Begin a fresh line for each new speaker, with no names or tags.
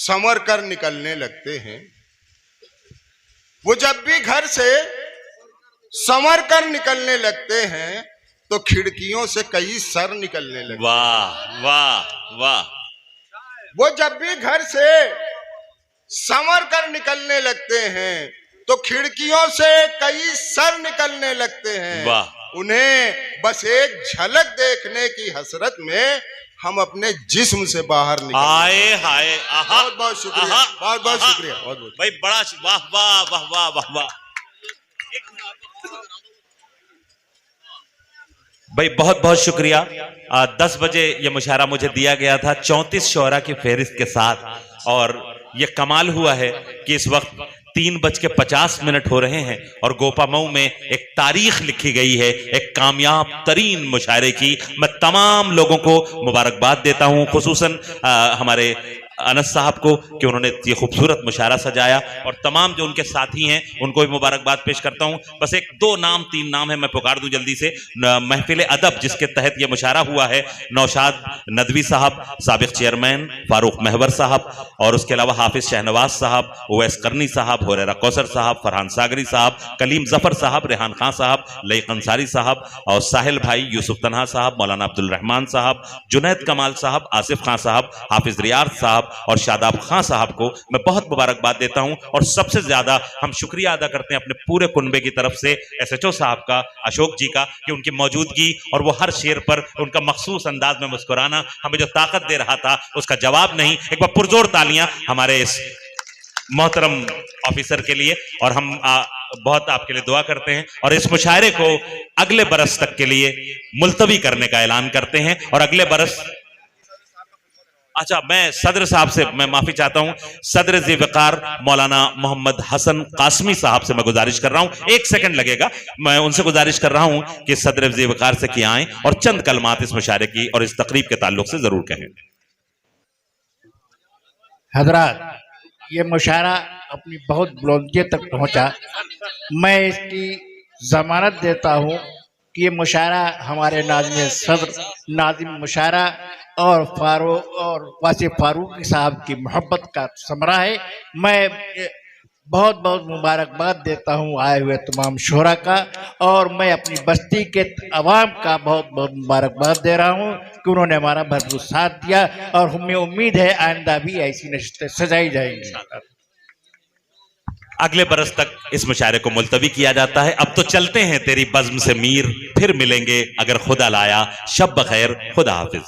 संवर कर निकलने लगते हैं। वो जब भी घर से संवर कर निकलने लगते हैं तो खिड़कियों से कई सर निकलने लगते हैं।
वाह वाह वाह।
वो जब भी घर से संवर कर निकलने लगते हैं तो खिड़कियों से कई सर निकलने लगते हैं।
वाह।
उन्हें बस एक झलक देखने की हसरत में हम अपने जिस्म से बाहर निकल।
आए हाय आहा।
बहुत बहुत शुक्रिया,
आहा,
बहुत बहुत
आहा।
शुक्रिया, बहुत बहुत।
भाई बड़ा वाह वाह वाह वाह वाह वाह। भाई बहुत बहुत शुक्रिया। 10 बजे ये मुशायरा मुझे दिया गया था 34 शोरा की फहरिस्त के साथ, और ये कमाल हुआ है कि इस वक्त 3:50 हो रहे हैं और गोपामऊ में एक तारीख लिखी गई है, एक कामयाब तरीन मुशायरे की। मैं तमाम लोगों को मुबारकबाद देता हूं, खुसूसन हमारे अनस साहब को कि उन्होंने ये खूबसूरत मुशायरा सजाया, और तमाम जो उनके साथी हैं उनको भी मुबारकबाद पेश करता हूं। बस एक 2 नाम 3 नाम है, मैं पुकार दूं जल्दी से। महफिल अदब जिसके तहत ये मुशायरा हुआ है, नौशाद नदवी साहब, साबिक चेयरमैन फारूक महवर साहब, और उसके अलावा हाफिज शहनवाज साहब, उवैस करनी साहब, हुरैरा कौसर साहब, फरहान सागरी साहब, कलीम जफर साहब, रेहान खान साहब, लईक अंसारी साहब, और साहिल भाई, यूसुफ तन्हा साहब, मौलाना अब्दुल रहमान साहब, जुनैद कमाल साहब, आसिफ खान साहब, हाफिज रियाज साहब और शादाब खान साहब को मैं बहुत मुबारकबाद देता हूं। और सबसे ज्यादा हम शुक्रिया अदा करते हैं अपने पूरे कुनबे की तरफ से SHO साहब का, अशोक जी का, कि उनकी मौजूदगी और वो हर शेर पर उनका मखसूस अंदाज में मुस्कुराना हमें जो ताकत दे रहा था उसका जवाब नहीं। एक बार पुरजोर तालियां हमारे इस मोहतरम ऑफिसर के लिए, और हम बहुत आपके लिए दुआ करते हैं, और इस मुशायरे को अगले बरस तक के लिए मुलतवी करने का ऐलान करते हैं। और अगले बरस, अच्छा, मैं सदर साहब से मैं माफी चाहता हूं, सदर ज़ी-वक़ार मौलाना मोहम्मद हसन कासमी साहब से मैं गुजारिश कर रहा हूं, 1 सेकंड लगेगा, मैं उनसे गुजारिश कर रहा हूं कि सदर ज़ी-वक़ार से कि आएं और चंद कलमात इस मुशायरे की और इस तकरीब के ताल्लुक से जरूर कहें।
हजरात, ये मुशायरा अपनी बहुत बुलंदियों तक पहुंचा। मैं इसकी जमानत देता हूं कि ये मुशायरा हमारे नाज़िम सदर, नाज़िम मुशायरा और फारूक और वासिफ फारूकी साहब की मोहब्बत का समरा है। मैं बहुत बहुत मुबारकबाद देता हूं आए हुए तमाम शोरा का, और मैं अपनी बस्ती के अवाम का बहुत बहुत मुबारकबाद दे रहा हूं कि उन्होंने हमारा भरपूर साथ दिया, और हमें उम्मीद है आइंदा भी ऐसी नशिस्तें सजाई जाएंगी।
अगले बरस तक इस मुशायरे को मुलतवी किया जाता है। अब तो चलते हैं तेरी बज़्म से मीर, फिर मिलेंगे अगर खुदा लाया। शब बखैर, खुदा हाफिज।